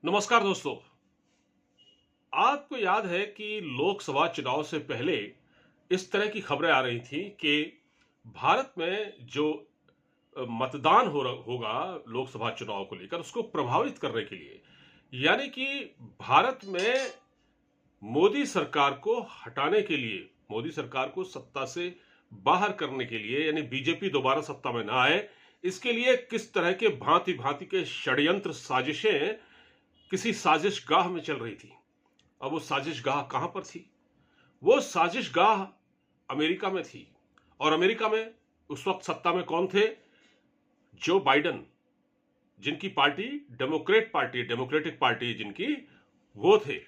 नमस्कार दोस्तों। आपको याद है कि लोकसभा चुनाव से पहले इस तरह की खबरें आ रही थी कि भारत में जो मतदान होगा लोकसभा चुनाव को लेकर उसको प्रभावित करने के लिए, यानी कि भारत में मोदी सरकार को हटाने के लिए, मोदी सरकार को सत्ता से बाहर करने के लिए, यानी बीजेपी दोबारा सत्ता में ना आए, इसके लिए किस तरह के भांति भांति के षड्यंत्र साजिशें किसी साजिशगाह में चल रही थी। अब वो साजिशगाह कहां पर थी? वो साजिशगाह अमेरिका में थी। और अमेरिका में उस वक्त सत्ता में कौन थे? जो बाइडेन, जिनकी पार्टी डेमोक्रेटिक पार्टी जिनकी, वो थे।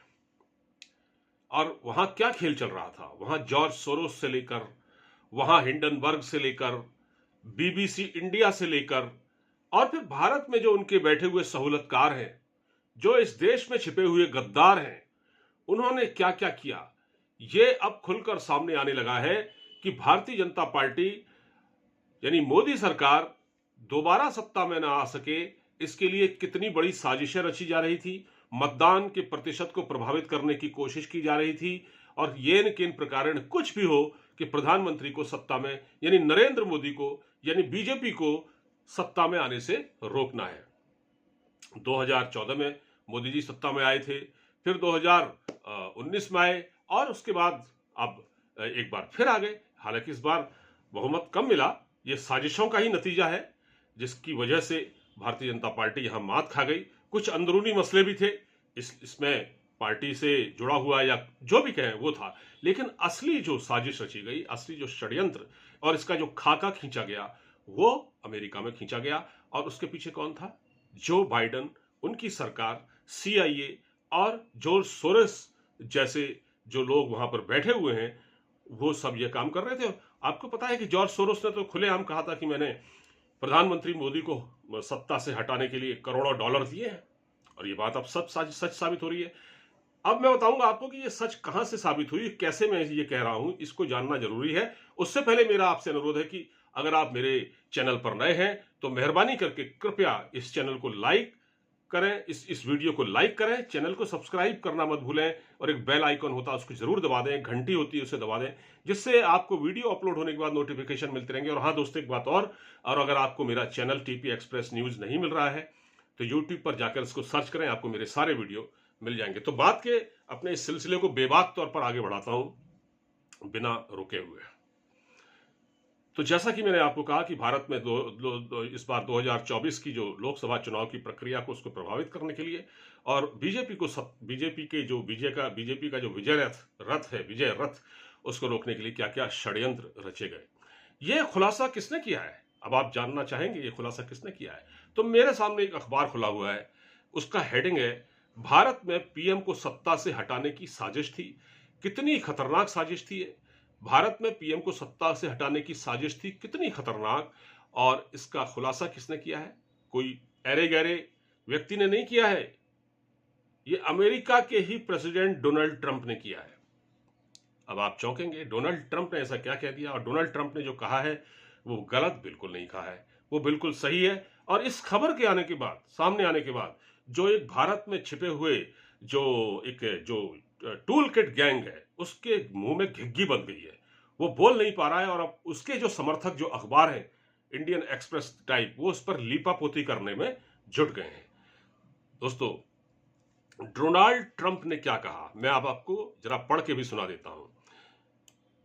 और वहां क्या खेल चल रहा था? वहां जॉर्ज सोरोस से लेकर, वहां हिंडनबर्ग से लेकर, बीबीसी इंडिया से लेकर, और फिर भारत में जो उनके बैठे हुए सहूलतकार हैं, जो इस देश में छिपे हुए गद्दार हैं, उन्होंने क्या क्या किया, ये अब खुलकर सामने आने लगा है कि भारतीय जनता पार्टी यानी मोदी सरकार दोबारा सत्ता में ना आ सके, इसके लिए कितनी बड़ी साजिशें रची जा रही थी, मतदान के प्रतिशत को प्रभावित करने की कोशिश की जा रही थी, और ये न किन प्रकार कुछ भी हो कि प्रधानमंत्री को सत्ता में, यानी नरेंद्र मोदी को, यानी बीजेपी को सत्ता में आने से रोकना है। 2014 में मोदी जी सत्ता में आए थे, फिर 2019 में आए, और उसके बाद अब एक बार फिर आ गए। हालांकि इस बार बहुमत कम मिला। ये साजिशों का ही नतीजा है, जिसकी वजह से भारतीय जनता पार्टी यहां मात खा गई। कुछ अंदरूनी मसले भी थे इसमें, पार्टी से जुड़ा हुआ या जो भी कहें वो था, लेकिन असली जो साजिश रची गई, असली जो षड्यंत्र और इसका जो खाका खींचा गया, वो अमेरिका में खींचा गया। और उसके पीछे कौन था? जो बाइडेन, उनकी सरकार, CIA और जॉर्ज सोरोस जैसे जो लोग वहां पर बैठे हुए हैं, वो सब ये काम कर रहे थे। आपको पता है कि जॉर्ज सोरोस ने तो खुलेआम कहा था कि मैंने प्रधानमंत्री मोदी को सत्ता से हटाने के लिए करोड़ों डॉलर दिए हैं, और ये बात अब सब सच साबित हो रही है। अब मैं बताऊंगा आपको कि ये सच कहां से साबित हुई, कैसे मैं ये कह रहा हूं, इसको जानना जरूरी है। उससे पहले मेरा आपसे अनुरोध है कि अगर आप मेरे चैनल पर नए हैं तो मेहरबानी करके कृपया इस चैनल को लाइक करें, इस वीडियो को लाइक करें, चैनल को सब्सक्राइब करना मत भूलें, और एक बेल आइकन होता है उसको जरूर दबा दें, घंटी होती है उसे दबा दें, जिससे आपको वीडियो अपलोड होने के बाद नोटिफिकेशन मिलते रहेंगे। और हाँ दोस्तों, एक बात और अगर आपको मेरा चैनल TP एक्सप्रेस न्यूज नहीं मिल रहा है तो यूट्यूब पर जाकर इसको सर्च करें, आपको मेरे सारे वीडियो मिल जाएंगे। तो बात के अपने इस सिलसिले को बेबाक तौर पर आगे बढ़ाता हूं बिना रुके हुए। तो जैसा कि मैंने आपको कहा कि भारत में इस बार 2024 की जो लोकसभा चुनाव की प्रक्रिया को उसको प्रभावित करने के लिए, और बीजेपी का जो विजय रथ उसको रोकने के लिए क्या क्या षड्यंत्र रचे गए, ये खुलासा किसने किया है? अब आप जानना चाहेंगे ये खुलासा किसने किया है। तो मेरे सामने एक अखबार खुला हुआ है, उसका हेडिंग है, भारत में PM को सत्ता से हटाने की साजिश थी। कितनी खतरनाक साजिश थी ये? भारत में PM को सत्ता से हटाने की साजिश थी, कितनी खतरनाक, और इसका खुलासा किसने किया है? कोई अरे गहरे व्यक्ति ने नहीं किया है, ये अमेरिका के ही प्रेसिडेंट डोनाल्ड ट्रंप ने किया है। अब आप चौंकेंगे, डोनाल्ड ट्रंप ने ऐसा क्या कह दिया? और डोनाल्ड ट्रंप ने जो कहा है वो गलत बिल्कुल नहीं कहा है, वो बिल्कुल सही है। और इस खबर के सामने आने के बाद जो एक भारत में छिपे हुए जो टूल किट गैंग है, उसके मुंह में घिग्गी बन गई है, वो बोल नहीं पा रहा है। और अब उसके जो समर्थक, जो अखबार हैं इंडियन एक्सप्रेस टाइप, वो उस पर लीपापोती करने में जुट गए हैं। दोस्तों, डोनाल्ड ट्रंप ने क्या कहा, मैं अब आपको जरा पढ़ के भी सुना देता हूं।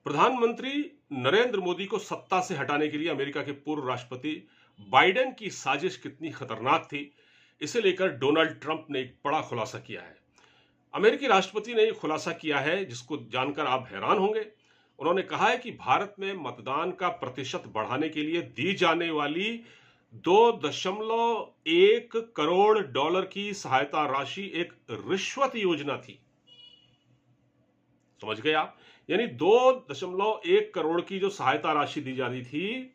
प्रधानमंत्री नरेंद्र मोदी को सत्ता से हटाने के लिए अमेरिका के पूर्व राष्ट्रपति बाइडेन की साजिश कितनी खतरनाक थी, इसे लेकर डोनाल्ड ट्रंप ने एक बड़ा खुलासा किया है। अमेरिकी राष्ट्रपति ने एक खुलासा किया है जिसको जानकर आप हैरान होंगे। उन्होंने कहा है कि भारत में मतदान का प्रतिशत बढ़ाने के लिए दी जाने वाली 2.1 करोड़ डॉलर की सहायता राशि एक रिश्वत योजना थी। समझ गए आप? यानी 2.1 करोड़ की जो सहायता राशि दी जा रही थी,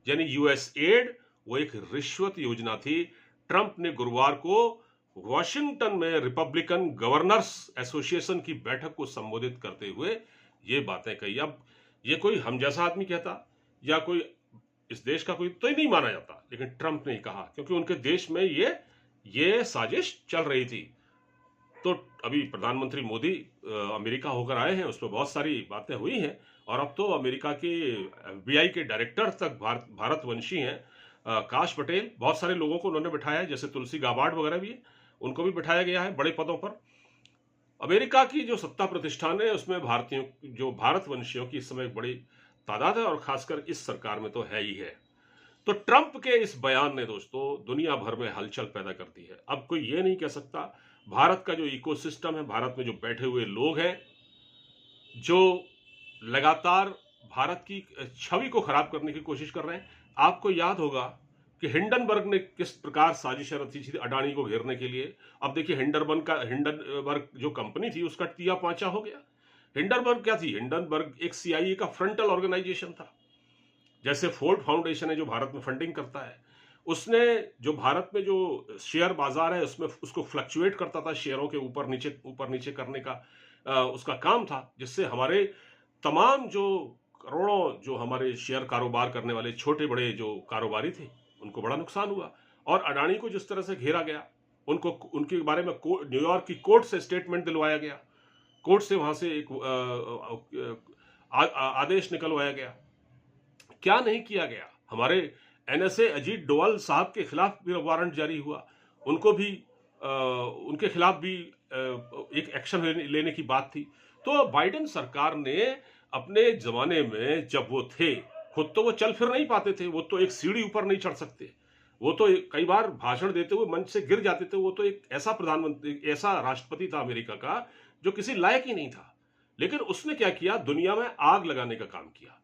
यानी US एड, वो एक रिश्वत योजना थी। ट्रंप ने गुरुवार को वॉशिंगटन में रिपब्लिकन गवर्नर्स एसोसिएशन की बैठक को संबोधित करते हुए ये बातें कही। अब ये कोई हम जैसा आदमी कहता या कोई इस देश का कोई तो ही नहीं माना जाता, लेकिन ट्रंप ने कहा, क्योंकि उनके देश में ये साजिश चल रही थी। तो अभी प्रधानमंत्री मोदी अमेरिका होकर आए हैं, उसमें बहुत सारी बातें हुई हैं और अब तो अमेरिका के एफबीआई के डायरेक्टर तक भारतवंशी हैं। काश पटेल, बहुत सारे लोगों को उन्होंने बिठाया है, जैसे तुलसी गाबार्ड वगैरह भी है, उनको भी बिठाया गया है बड़े पदों पर। अमेरिका की जो सत्ता प्रतिष्ठान है उसमें भारतीयों, जो भारतवंशियों की इस समय एक बड़ी तादाद है और खासकर इस सरकार में तो है ही है। तो ट्रंप के इस बयान ने दोस्तों दुनिया भर में हलचल पैदा कर दी है। अब कोई ये नहीं कह सकता, भारत का जो इकोसिस्टम है, भारत में जो बैठे हुए लोग हैं, जो लगातार भारत की छवि को खराब करने की कोशिश कर रहे हैं। आपको याद होगा कि हिंडनबर्ग ने किस प्रकार साजिशें रची थी अडानी को घेरने के लिए। अब देखिए हिंडनबर्ग जो कंपनी थी उसका टिया पांचा हो गया। हिंडनबर्ग क्या थी? हिंडनबर्ग एक सीआईए का फ्रंटल ऑर्गेनाइजेशन था। जैसे फोर्ड फाउंडेशन है जो भारत में फंडिंग करता है, उसने जो भारत में जो शेयर बाजार है उसमें उसको फ्लक्चुएट करता था, शेयरों के ऊपर नीचे करने का उसका काम था, जिससे हमारे तमाम जो करोड़ों जो हमारे शेयर कारोबार करने वाले छोटे बड़े जो कारोबारी थे उनको बड़ा नुकसान हुआ। और अडानी को जिस तरह से घेरा गया, उनको उनके बारे में न्यूयॉर्क की कोर्ट से स्टेटमेंट दिलवाया गया, कोर्ट से वहां से एक आदेश निकलवाया गया, क्या नहीं किया गया। हमारे एनएसए अजीत डोवाल साहब के खिलाफ भी वारंट जारी हुआ, उनको भी उनके खिलाफ भी एक एक्शन लेने की बात थी। तो बाइडेन सरकार ने अपने जमाने में जब वो थे, खुद तो वो चल फिर नहीं पाते थे, वो तो एक सीढ़ी ऊपर नहीं चढ़ सकते, वो तो कई बार भाषण देते हुए मंच से गिर जाते थे। वो तो एक ऐसा प्रधानमंत्री, ऐसा राष्ट्रपति था अमेरिका का जो किसी लायक ही नहीं था। लेकिन उसने क्या किया? दुनिया में आग लगाने का काम किया,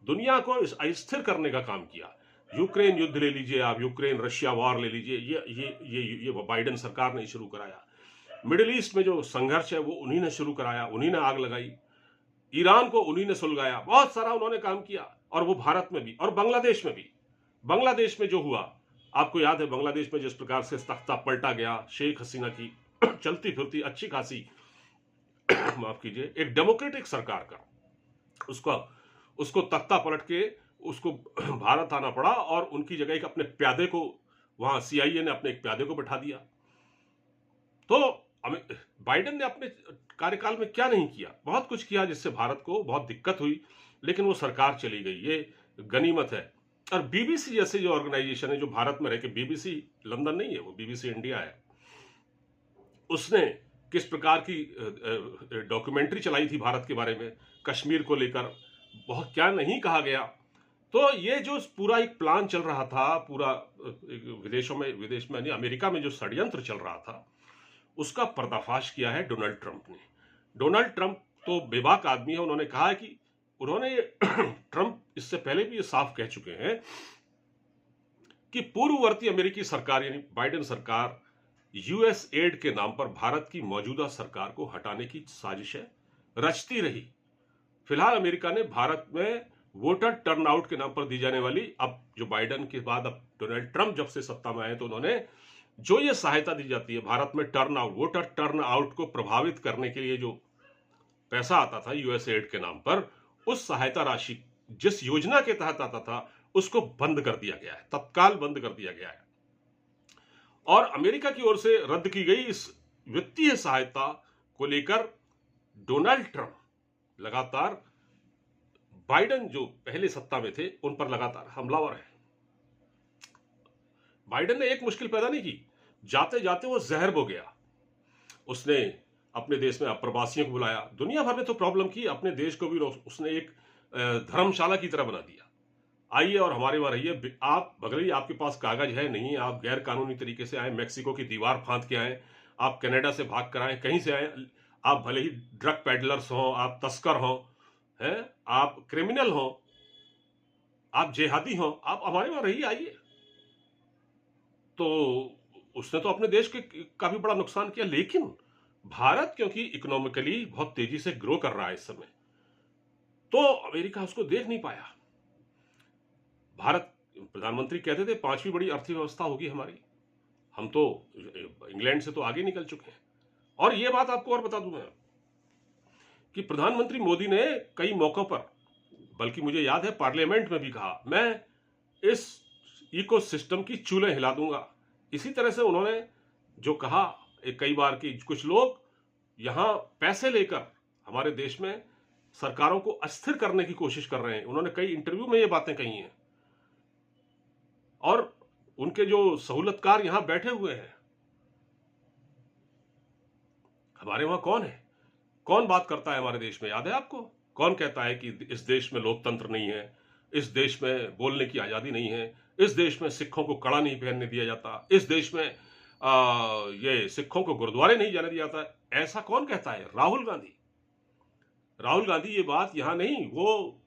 दुनिया को अस्थिर करने का काम किया। यूक्रेन युद्ध ले लीजिए आप, यूक्रेन रशिया वॉर ले लीजिए, ये बाइडेन सरकार ने शुरू कराया। मिडिल ईस्ट में जो संघर्ष है वो उन्हीं ने शुरू कराया, उन्हीं ने आग लगाई, ईरान को उन्हीं ने सुलगाया, बहुत सारा उन्होंने काम किया। और वो भारत में भी और बांग्लादेश में भी। बांग्लादेश में जो हुआ, आपको याद है बांग्लादेश में जिस प्रकार से तख्ता पलटा गया शेख हसीना की चलती फिरती अच्छी खासी माफ कीजिए एक डेमोक्रेटिक सरकार का, उसको तख्ता पलट के उसको भारत आना पड़ा और उनकी जगह एक अपने प्यादे को, वहां सीआईए ने अपने एक प्यादे को बैठा दिया। तो बाइडेन ने अपने कार्यकाल में क्या नहीं किया? बहुत कुछ किया जिससे भारत को बहुत दिक्कत हुई, लेकिन वो सरकार चली गई, ये गनीमत है। और बीबीसी जैसे जो ऑर्गेनाइजेशन है जो भारत में रह के, बीबीसी लंदन नहीं है, वो बीबीसी इंडिया है, उसने किस प्रकार की डॉक्यूमेंट्री चलाई थी भारत के बारे में, कश्मीर को लेकर बहुत क्या नहीं कहा गया। तो ये जो पूरा एक प्लान चल रहा था, पूरा विदेश में नहीं, अमेरिका में जो षड्यंत्र चल रहा था, उसका पर्दाफाश किया है डोनाल्ड ट्रंप ने। डोनाल्ड ट्रंप तो बेबाक आदमी है। उन्होंने कहा है कि ट्रंप इससे पहले भी ये साफ कह चुके हैं कि पूर्ववर्ती अमेरिकी सरकार यानी बाइडेन सरकार यूएस एड के नाम पर भारत की मौजूदा सरकार को हटाने की साजिशें रचती रही। फिलहाल अमेरिका ने भारत में वोटर टर्नआउट के नाम पर दी जाने वाली, अब जो बाइडेन के बाद अब डोनाल्ड ट्रंप जब से सत्ता में आए तो उन्होंने जो ये सहायता दी जाती है भारत में वोटर टर्नआउट को प्रभावित करने के लिए जो पैसा आता था यूएस एड के नाम पर, उस सहायता राशि जिस योजना के तहत आता था उसको बंद कर दिया गया है, तत्काल बंद कर दिया गया है। और अमेरिका की ओर से रद्द की गई इस वित्तीय सहायता को लेकर डोनाल्ड ट्रंप लगातार बाइडेन जो पहले सत्ता में थे उन पर लगातार हमलावर है। बाइडेन ने एक मुश्किल पैदा नहीं की, जाते जाते वो जहर बो गया। उसने अपने देश में अप्रवासियों को बुलाया, दुनिया भर में तो प्रॉब्लम की, अपने देश को भी उसने एक धर्मशाला की तरह बना दिया। आइए और हमारे वहां रहिए, आप भले ही आपके पास कागज है नहीं, आप गैर कानूनी तरीके से आए, मेक्सिको की दीवार फांद के आए, आप कनाडा से भाग कर आए, कहीं से आए, आप भले ही ड्रग पेडलर्स हो, आप तस्कर हो, हैं, आप क्रिमिनल हो, आप जेहादी हो, आप हमारे वहां रहिए, आइए। तो उसने तो अपने देश के काफी बड़ा नुकसान किया। लेकिन भारत क्योंकि इकोनॉमिकली बहुत तेजी से ग्रो कर रहा है इस समय, तो अमेरिका उसको देख नहीं पाया। भारत, प्रधानमंत्री कहते थे 5वीं बड़ी अर्थव्यवस्था होगी हमारी, हम तो इंग्लैंड से तो आगे निकल चुके हैं। और यह बात आपको और बता दूं मैं कि प्रधानमंत्री मोदी ने कई मौकों पर, बल्कि मुझे याद है पार्लियामेंट में भी कहा, मैं इस इकोसिस्टम की चूल्हे हिला दूंगा। इसी तरह से उन्होंने जो कहा कई बार कि कुछ लोग यहां पैसे लेकर हमारे देश में सरकारों को अस्थिर करने की कोशिश कर रहे हैं। उन्होंने कई इंटरव्यू में ये बातें कही हैं। और उनके जो सहूलतकार यहां बैठे हुए हैं, हमारे वहां कौन है, कौन बात करता है हमारे देश में, याद है आपको? कौन कहता है कि इस देश में लोकतंत्र नहीं है, इस देश में बोलने की आजादी नहीं है, इस देश में सिखों को कड़ा नहीं पहनने दिया जाता, इस देश में ये सिखों को गुरुद्वारे नहीं जाने दिया जाता? ऐसा कौन कहता है? राहुल गांधी। राहुल गांधी ये बात यहां नहीं, वो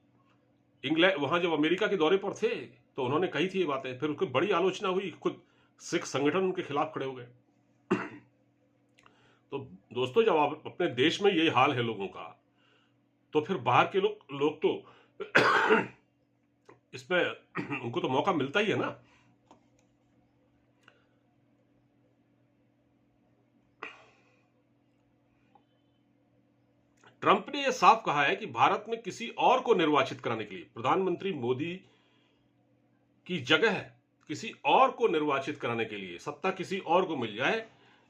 इंग्लैंड, वहां जब अमेरिका के दौरे पर थे तो उन्होंने कही थी ये बातें। फिर उसकी बड़ी आलोचना हुई, खुद सिख संगठन उनके खिलाफ खड़े हो गए। तो दोस्तों, जब आप अपने देश में ये हाल है लोगों का, तो फिर बाहर के लोग तो इसमें उनको तो मौका मिलता ही है ना। ट्रंप ने यह साफ कहा है कि भारत में किसी और को निर्वाचित कराने के लिए, प्रधानमंत्री मोदी की जगह किसी और को निर्वाचित कराने के लिए, सत्ता किसी और को मिल जाए,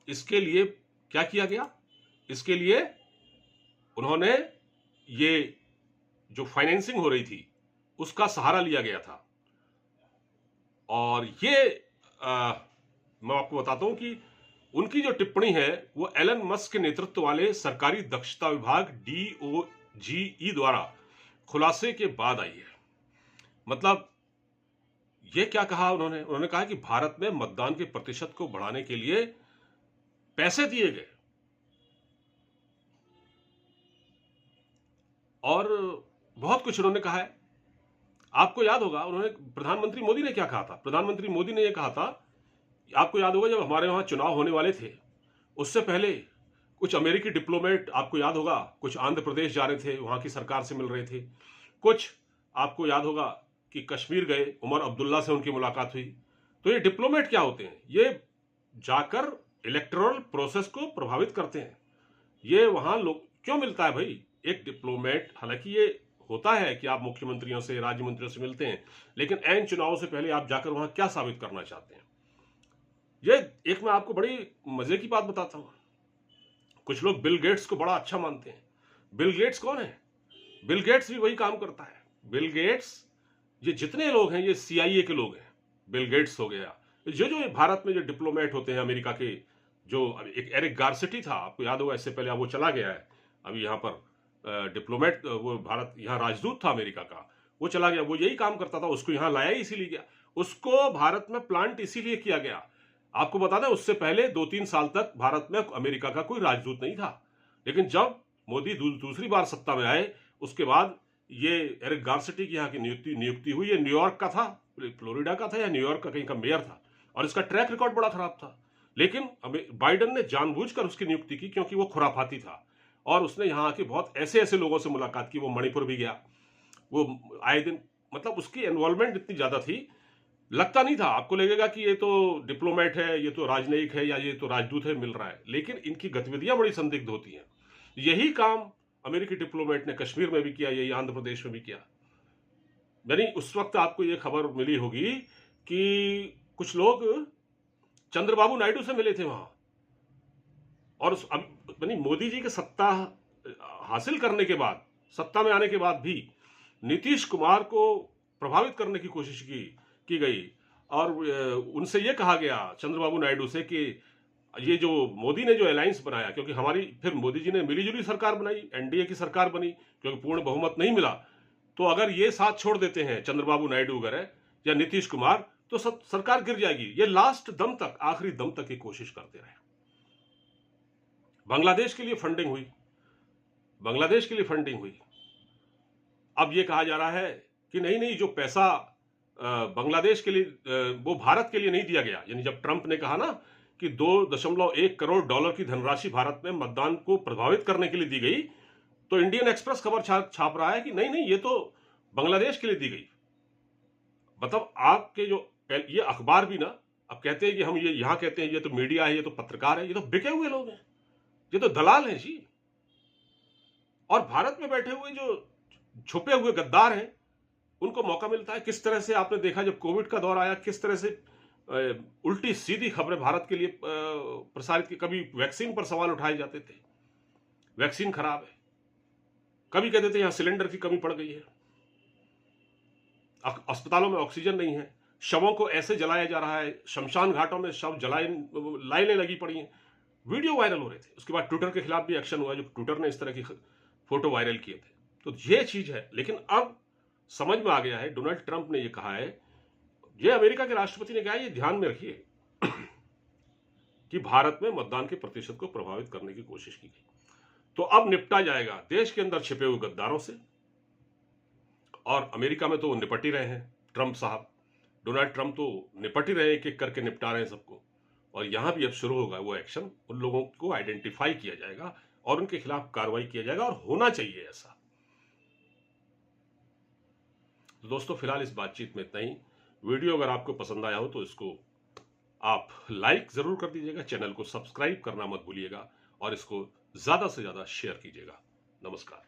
इसके लिए क्या किया गया? इसके लिए उन्होंने ये जो फाइनेंसिंग हो रही थी उसका सहारा लिया गया था। और ये मैं आपको बताता हूं कि उनकी जो टिप्पणी है वो एलन मस्क के नेतृत्व वाले सरकारी दक्षता विभाग DOGE द्वारा खुलासे के बाद आई है। मतलब ये क्या कहा उन्होंने कहा कि भारत में मतदान के प्रतिशत को बढ़ाने के लिए पैसे दिए गए। और बहुत कुछ उन्होंने कहा है। आपको याद होगा उन्होंने, प्रधानमंत्री मोदी ने क्या कहा था? प्रधानमंत्री मोदी ने यह कहा था, आपको याद होगा जब हमारे वहां चुनाव होने वाले थे, उससे पहले कुछ अमेरिकी डिप्लोमेट, आपको याद होगा, कुछ आंध्र प्रदेश जा रहे थे, वहां की सरकार से मिल रहे थे। कुछ आपको याद होगा कि कश्मीर गए, उमर अब्दुल्ला से उनकी मुलाकात हुई। तो ये डिप्लोमेट क्या होते हैं? ये जाकर इलेक्टोरल प्रोसेस को प्रभावित करते हैं। ये वहां लोग क्यों मिलता है भाई एक डिप्लोमेट? हालांकि ये होता है कि आप मुख्यमंत्रियों से, राज्य मंत्रियों से मिलते हैं, लेकिन ऐन चुनाव से पहले आप जाकर वहां क्या साबित करना चाहते हैं? ये एक मैं आपको बड़ी मजे की बात बताता हूं। कुछ लोग बिल गेट्स को बड़ा अच्छा मानते हैं। बिल गेट्स कौन है? बिल गेट्स भी वही काम करता है। बिल गेट्स, ये जितने लोग हैं ये CIA के लोग हैं। बिल गेट्स हो गया, जो भारत में जो डिप्लोमेट होते हैं अमेरिका के, जो एक एरिक गारसेटी था, आपको याद होगा, इससे पहले अब वो चला गया है, अभी यहाँ पर डिप्लोमेट, वो भारत यहाँ राजदूत था अमेरिका का, वो चला गया। वो यही काम करता था, उसको यहाँ लाया ही इसीलिए गया, उसको भारत में प्लांट इसीलिए किया गया। आपको बता दें, उससे पहले 2-3 साल तक भारत में अमेरिका का कोई राजदूत नहीं था। लेकिन जब मोदी दूसरी बार सत्ता में आए, उसके बाद ये एरिक गारसेटी की यहाँ की नियुक्ति हुई। ये न्यूयॉर्क का था, फ्लोरिडा का था या न्यूयॉर्क का कहीं का मेयर था, और इसका ट्रैक रिकॉर्ड बड़ा खराब था। लेकिन बाइडन ने जानबूझकर उसकी नियुक्ति की क्योंकि वो खुराफाती था, और उसने यहाँ आके बहुत ऐसे ऐसे लोगों से मुलाकात की। वो मणिपुर भी गया, वो आए दिन, मतलब उसकी इन्वॉल्वमेंट इतनी ज्यादा थी, लगता नहीं था, आपको लगेगा कि ये तो डिप्लोमेट है, ये तो राजनयिक है, या ये तो राजदूत है, मिल रहा है, लेकिन इनकी गतिविधियां बड़ी संदिग्ध होती हैं। यही काम अमेरिकी डिप्लोमेट ने कश्मीर में भी किया, यही आंध्र प्रदेश में भी किया। यानी उस वक्त आपको ये खबर मिली होगी कि कुछ लोग चंद्रबाबू नायडू से मिले थे वहां, और यानी मोदी जी के सत्ता हासिल करने के बाद, सत्ता में आने के बाद भी नीतीश कुमार को प्रभावित करने की कोशिश की गई, और उनसे यह कहा गया, चंद्रबाबू नायडू से, कि ये जो मोदी ने जो अलायंस बनाया, क्योंकि हमारी फिर मोदी जी ने मिलीजुली सरकार बनाई, NDA की सरकार बनी, क्योंकि पूर्ण बहुमत नहीं मिला, तो अगर ये साथ छोड़ देते हैं चंद्रबाबू नायडू वगैरह या नीतीश कुमार, तो सरकार गिर जाएगी। ये लास्ट दम तक, आखिरी दम तक की कोशिश करते रहे। बांग्लादेश के लिए फंडिंग हुई, बांग्लादेश के लिए फंडिंग हुई। अब ये कहा जा रहा है कि नहीं, जो पैसा बांग्लादेश के लिए, वो भारत के लिए नहीं दिया गया। यानी जब ट्रंप ने कहा ना कि $2.1 करोड़ की धनराशि भारत में मतदान को प्रभावित करने के लिए दी गई, तो इंडियन एक्सप्रेस खबर छाप रहा है कि नहीं, ये तो बांग्लादेश के लिए दी गई। मतलब आपके जो ये अखबार भी ना, अब कहते हैं कि हम ये यहां कहते हैं ये तो मीडिया है, ये तो पत्रकार है, ये तो बिके हुए लोग हैं, ये तो दलाल हैं जी। और भारत में बैठे हुए जो छुपे हुए गद्दार हैं, उनको मौका मिलता है। किस तरह से आपने देखा जब कोविड का दौर आया, किस तरह से उल्टी सीधी खबरें भारत के लिए प्रसारित की, कभी वैक्सीन पर सवाल उठाए जाते थे, वैक्सीन खराब है, कभी कहते थे यहां सिलेंडर की कमी पड़ गई है, अस्पतालों में ऑक्सीजन नहीं है, शवों को ऐसे जलाया जा रहा है, शमशान घाटों में शव जलाए, लाइनें लगी पड़ी हैं, वीडियो वायरल हो रहे थे। उसके बाद ट्विटर के खिलाफ भी एक्शन हुआ, जो ट्विटर ने इस तरह की फोटो वायरल किए थे। तो ये चीज है, लेकिन अब समझ में आ गया है, डोनाल्ड ट्रंप ने ये कहा है, ये अमेरिका के राष्ट्रपति ने कहा है, ये ध्यान में रखिए कि भारत में मतदान के प्रतिशत को प्रभावित करने की कोशिश की गई। तो अब निपटा जाएगा देश के अंदर छिपे हुए गद्दारों से, और अमेरिका में तो वो निपट ही रहे हैं ट्रंप साहब, डोनाल्ड ट्रंप तो निपट ही रहे हैं, एक एक करके निपटा रहे हैं सबको। और यहां भी अब शुरू होगा वो एक्शन, उन लोगों को आइडेंटिफाई किया जाएगा और उनके खिलाफ कार्रवाई किया जाएगा, और होना चाहिए ऐसा। तो दोस्तों फिलहाल इस बातचीत में इतना ही। वीडियो अगर आपको पसंद आया हो तो इसको आप लाइक जरूर कर दीजिएगा, चैनल को सब्सक्राइब करना मत भूलिएगा, और इसको ज्यादा से ज्यादा शेयर कीजिएगा। नमस्कार।